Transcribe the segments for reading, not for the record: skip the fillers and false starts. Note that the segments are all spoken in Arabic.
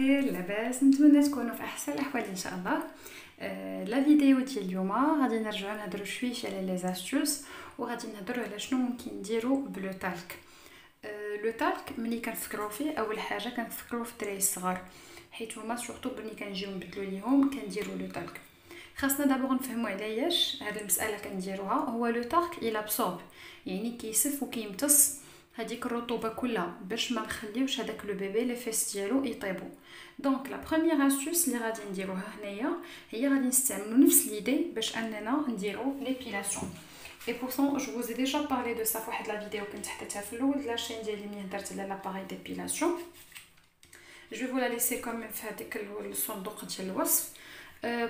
بخير لاباس، نتمنى تكونوا في احسن الاحوال ان شاء الله. لا فيديو ديال اليوم غادي نرجعوا نهضروا شويه على لي زاستوس، وغادي نهضروا على شنو ممكن نديروا بلو تالك. لو تالك ملي كنفكروا فيه اول حاجه كنفكروا في الدراري الصغار، حيت هما سورتو ملي كنجيو نبدلوا ليهم كنديروا لو تالك. خاصنا دابا نفهموا علاش هاد المساله كنديروها. هو لو تالك الى ابسورب، يعني كيسف وكيمتص هذيك الرطوبه كلها باش ما نخليوش هذاك لو بيبي لي فيس ديالو يطيبوا. دونك لا بروميير استوس اللي غادي نديروها هنايا هي غادي نستعملوا نفس ليدي باش اننا نديروا ليبيلاسيون. Et pourtant, je vous ai déjà parlé de ça في la vidéo كنت حطيتها في الاول لا chaîne ديالي ملي درت على لاباري ديبيلاسيون. Je vais vous la laisser comme في هذيك الصندوق ديال الوصف.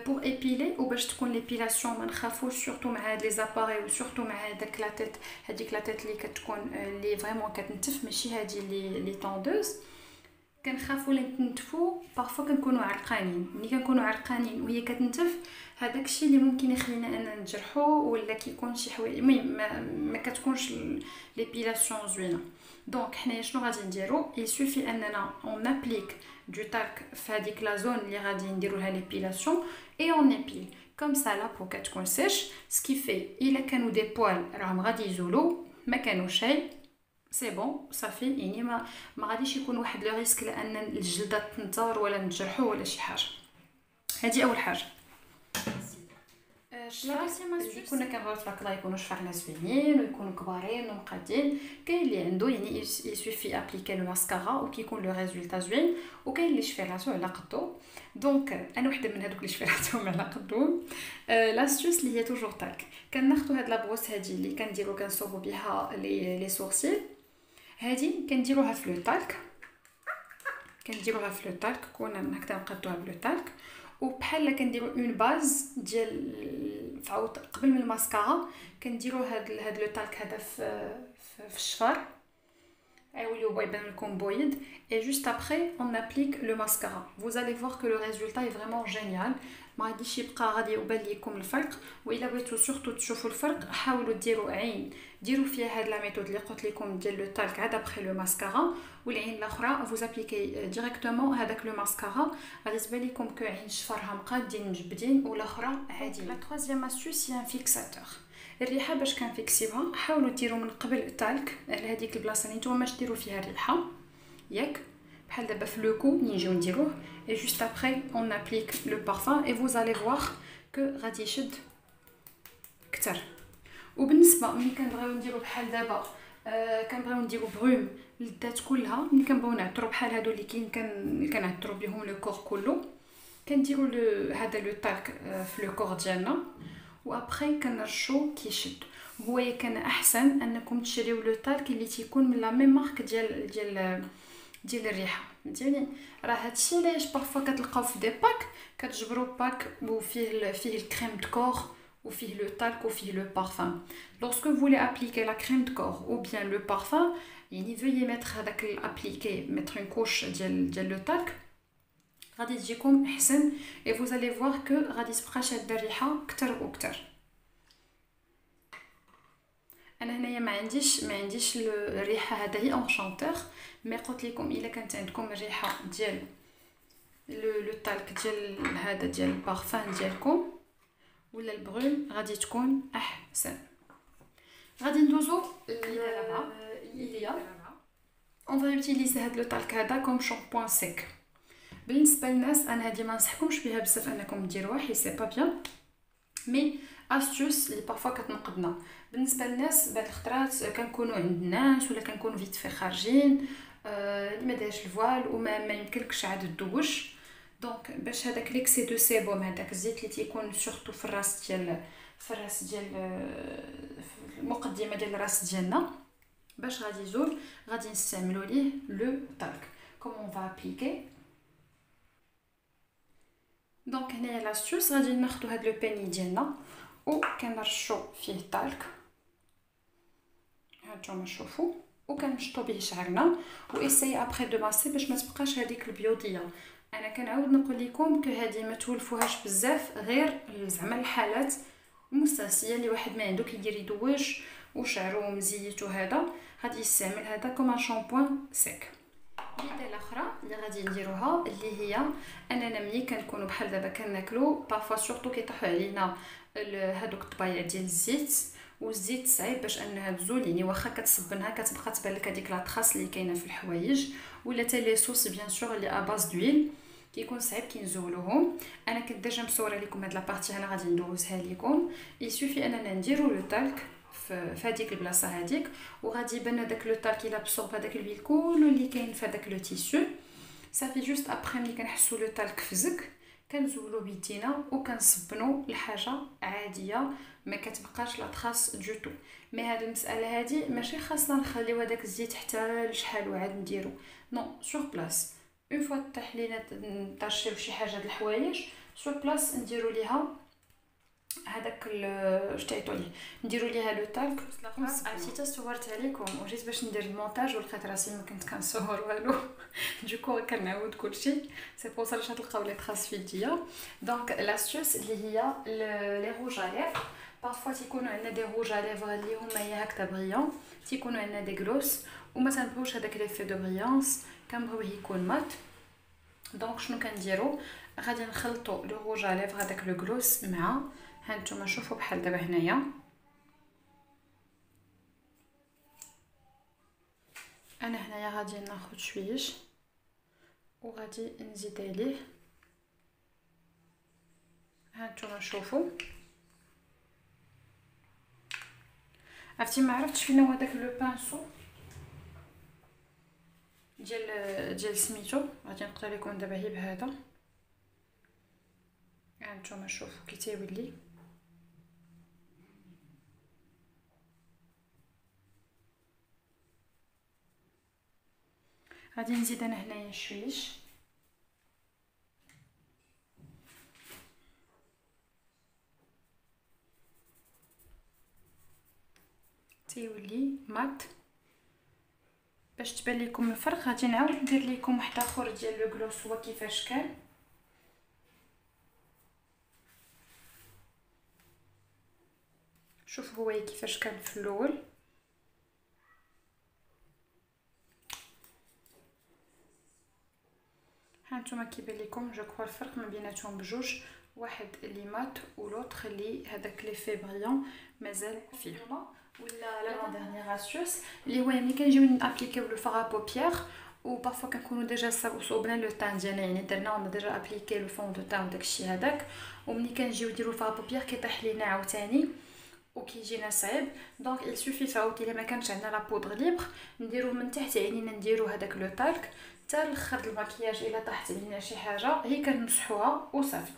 Pour épiler ou باش تكون ليبيلاسيون ما نخافوش سورتو مع هاد لي زاباري وسورتو مع هذاك لا تيت، هذيك لا تيت اللي كتكون اللي فريمون كتنتف ماشي هادي لي طوندوز. كنخافوا لي نتنتفوا بارفو كنكونوا عرقانين، ملي كنكونوا عرقانين وهي كتنتف هذاك الشيء اللي ممكن يخلينا اننا نجرحوا ولا كيكون شي حوايج المهم ما كتكونش ليبيلاسيون زوينه. دونك حنايا شنو غادي نديرو؟ يسوفي اننا اون ابليك دو تالك في هذيك لا زون اللي غادي نديرو لها ليبيلاسيون اي اون ابيل كوم سا لا بو كتكون سيش سكيفي الا كانوا دي بوال راهم غادي يزولوا، ما كانوا شيء سي بون صافي. يعني ما غاديش يكون واحد لو ريسك لان الجلده تنطر ولا نتجرحوا ولا شي حاجه. هذه اول حاجه. كنا كنبغيو تبارك يكونوا شفرنا زوينين ويكونوا كبارين ومقادين. كاين اللي عنده يعني يسوفي ابليكي لو ماسكارا وكيكون لو ريزولطا زوين، وكاين اللي شفيراتو على قدو. دونك انا وحده من هذوك اللي شفيراتهم على قدهم. لاستوس اللي هي توجور تاك، كناخذوا هاد لابوس هذه اللي كنديروا كنصوبوا بها لي سورسيل، هذه كنديروها في لو تالك، كنديروها في لو تالك كون هكذا نقادوها بلو تالك. وبحال كنديروا اون باز ديال فعاود قبل من الماسكارا كنديروا هاد لو تالك هذا في الشفار عاولوا يبان لكم بويض. et juste après on applique le mascara. Vous allez voir que le résultat est vraiment génial. ما غاديش يبقى غادي يبان لكم الفرق. والا بغيتو سورتو تشوفوا الفرق حاولوا ديروا عين ديروا فيها هاد لا ميثود اللي قلت لكم ديال لو تالك عاد ابري لو ماسكارا، والعين الاخرى فوز ابليكي ديريكتومون هذاك لو ماسكارا غادي تبان لكم كو عين شفرها مقادين مجبدين والاخرى عادي. لا troisième astuce هي ان فيكساتور. الريحه باش كنفيكسيوها حاولوا ديروا من قبل التالك على هذيك البلاصه اللي نتوما باش ديروا فيها الريحه ياك بحال دابا في لو كو نجيو نديروه. et juste après on applique le parfum et vous allez voir que غادي يشد كتر. وبالنسبه ملي كنبغيو نديرو بحال دابا كنبغيو نديرو بروم للذات كلها، ملي كنبغيو نعطرو بحال هادو اللي كنعطرو بهم لو كور كله كنديرو هذا لو تالك في لو كور ديالنا وابري كنرشو كيشد. هو كان احسن انكم تشريو لو تالك اللي تيكون من لا ميم مارك ديال الريحه. فهمتيني؟ راه هادشي علاش بارفو كتلقاو في دي باك كتجبروا باك وفيه الكريم دو كور وفيه لو تالك وفيه لو بارفان. lorsque vous voulez appliquer la crème de corps ou bien le parfum يعني veuillez mettre هذاك الابليكي mettre une couche ديال لو تالك غادي تجيكم احسن. et vous allez voir que غادي تبقى شاده الريحه اكثر واكثر. انا هنايا ما عنديش الريحه هذا هي اونشانتور، مي قلت لكم الا كانت عندكم الريحه ديال لو تالك ديال هذا ديال البارفان ديالكم ولا البغول غادي تكون احسن. غادي ندوزو ليا اون فا يوتيليزي هاد لو تالك هذا كوم شامبوان سيك. بالنسبه للناس انا هذه ما نصحكمش بها بزاف انكم ديروها حيت سي با بيان، مي استوس اللي بارفو كتنقدنا. بالنسبه للناس بعض الخطرات كنكونوا عند الناس ولا كنكونوا فيت في خارجين اللي ما دايرش الفوال وما يمكنلكش عاد تدوش. دونك باش هذاك ليكسي دو سيبوم هذاك الزيت اللي تيكون سورتو في الراس ديال المقدمه ديال الراس ديالنا باش غادي يزول غادي نستعملوا ليه لو تالك. كومون فا ابليكي. دونك هنايا لاستوس غادي ناخذوا هاد لو باني ديالنا وكنرشوا فيه التالك هانتوما شوفوا وكنشطوا به شعرنا واساي ابري دو ماسي باش ما تبقاش هذيك البيوضيه. انا كنعاود نقول لكم كو هذه ما تولفوهاش بزاف غير زعما الحالات المستعصيه اللي واحد ما عنده كيدير يدوش وشعره مزيت وهذا غادي يستعمل هذا كوم شامبوان سيك. البدايه الاخرى اللي غادي نديروها اللي هي اننا ملي كنكونوا بحال دابا كناكلوا بارفوا سورتو كيطيحوا علينا هادوك الطبايع ديال الزيت، والزيت صعيب باش انها تزول، يعني واخا كتصبنها كتبقى تبان لك هذيك لاطراس اللي كاينه في الحوايج، ولا حتى لي صوص بيان سور اللي اباز دويل كيكون صعيب كينزولوهم. انا كنت ديجا مصوره لكم هاد لابارتي، انا غادي ندوزها لكم. يسوفي اننا نديرو لو تالك في هذيك البلاصه هذيك، وغادي يبان داك لو تالك الى بصوب هذاك الويل كله اللي كاين في هذاك لو تيسو. صافي جوست ابري ملي كنحسوا لو تالك فزك كنزولو بيدينا وكنصبنو الحاجه عاديه، ما كتبقاش لا تراس دو تو. مي هاد المساله هادي ماشي خاصنا نخليو هذاك الزيت حتى لشحال وعاد نديرو نو سور بلاص. اون فوا طاح لينا نطرشيو شي حاجه د الحوايج سور بلاص نديرو ليها هذاك شتيتو ليه، نديرو ليها لو تالك. عرفتي حتى صورت عليكم وجيت باش ندير المونتاج ولقيت راسي ما كنت كنصور والو دوكو كنعاود كلشي. سي بور سا باش تلقاو لي تراس في يديا. دونك لاستوس اللي هي لي روج اليف، بارفوا تيكونوا عندنا دي روج اليف اللي هما هي هكذا بريون، تيكونوا عندنا دي غلوس وما تنبغيوش هذاك ليفي دو بريانس، كنبغيوه يكون مات. دونك شنو كنديرو؟ غادي نخلطوا لو روج اليف هذاك لو غلوس مع هانتوما شوفوا بحال دابا هنايا انا هنايا غادي ناخذ شويش وغادي نزيد عليه. هانتوما شوفوا عرفتي ما عرفتش فين هو داك لو بانسو ديال سميتو، غادي نقطع لكم دابا هي بهذا. هانتوما شوفوا كي تيولي غادي نزيد انا هنايا شويش تيولي مات. باش تبان لكم الفرق غادي نعاود ندير لكم واحد اخر ديال لو غلوس هو كيفاش كان. شوف هو كيفاش كان في الاول، هانتوما كيبان لكم جو كرو الفرق ما بيناتهم بجوج، واحد اللي مات ولوطخ اللي هذاك لي في بريون مازال فيه. ولا لا ديرنيير اسيوس اللي هو ملي كنجيو نابليكيو لو فار ا بوبيير و بارفوا كنكونوا ديجا صوبنا لو تان ديالنا، يعني درنا ديجا ابليكي لو فون دو تان وداكشي هذاك، وملي كنجيو نديرو فار بوبيير كيطيح لينا عاوتاني وكيجينا صعيب. دونك il suffي فاوت الا ما كانش عندنا لا بودر ليبر نديرو من تحت عينينا نديرو هذاك لو تالك حتى الاخر المكياج الا طاحت علينا شي حاجه هي كنمسحوها وصافي.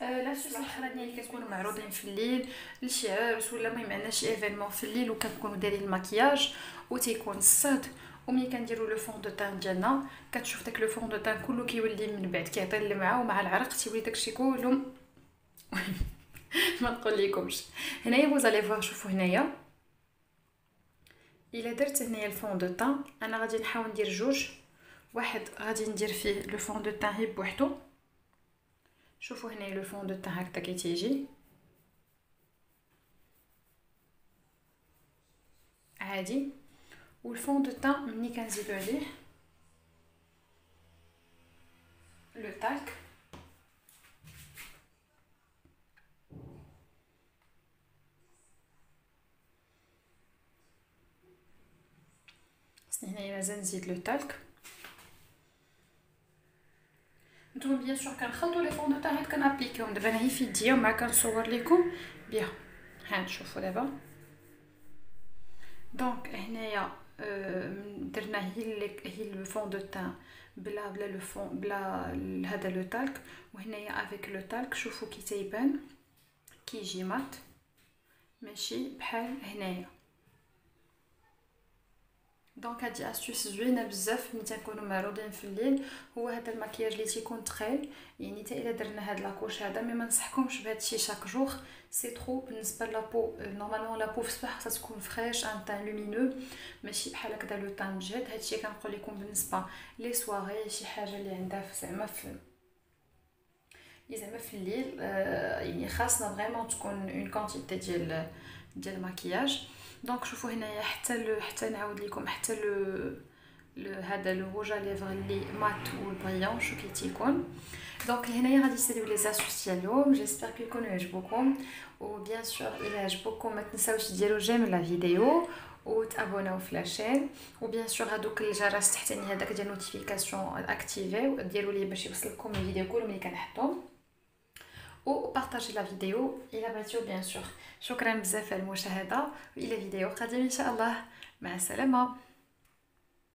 لاستوس الاخرانيه اللي كنكونوا معروضين في الليل لشي عرس ولا المهم عندنا شي ايفينمون في الليل وكنكونوا دايرين المكياج وتيكون الصاد، وملي كنديروا لو فون دو تان ديالنا كتشوف داك لو فون دو تان كله كيولي من بعد كيعطي اللمعه ومع العرق تيولي داكشي كله ما نقول لكمش. هنايا vous allez voir شوفوا هنايا الا درت هنايا الفون دو تان انا غادي نحاول ندير جوج، واحد غادي ندير فيه لو فون دو تان غير بوحدو. شوفوا هنايا لو فون دو تان هكذا كيتيجي عادي، والفون دو تان ملي كنزيدو عليه لو تالك هنايا مازال نزيد لو تالك. نتوما بيان سور كنخلطوا لي فون دو تان عاد كنابليكيهم. دابا انا هي في يديا ومع كنصور لكم بيان. ها نشوفوا دابا دونك هنايا درنا هي لو فون دو تان بلا لو فون بلا هذا لو تالك، وهنايا افيك لو تالك شوفوا كي تيبان كيجي مات ماشي بحال هنايا. دونك هادي استوس زوينه بزاف ملي تنكونوا معروضين في الليل. هو هذا المكياج اللي تيكون تخيل، يعني حتى الا درنا هاد لاكوش هذا ما ننصحكمش بهذا الشيء شاك جوغ، سي ترو بالنسبه لابو. نورمالمون لابو في الصباح خاصها تكون فريش ان تان لومينو ماشي بحال هكذا لو تان جاد. هادشي كنقول لكم بالنسبه لي سواري شي حاجه اللي عندها زعما في الليل يعني خاصنا فريمون تكون اون كونتيتي ديال المكياج. دونك شوفوا هنايا حتى نعاود لكم حتى هذا لو روج ا ليفر اللي مات والبريون شو كي تيكون. دونك هنايا غادي تساليو لي زاسوس ديالهم. جيسبر كيكونوا يعجبوكم، و بيان سور الا عجبوكم ما تنساوش ديروا جيم لا فيديو وتابوناو في لاشين، وبيان سور هذوك الجرس تحتاني هذاك ديال نوتيفيكاسيون اكتيفيو ديروا ليه باش يوصلكم الفيديو كل ملي كنحطهم، وبارطاجي لا فيديو الى بغيتيو بيان سور. شكرا بزاف على المشاهده، والى فيديو قادم ان شاء الله. مع السلامه.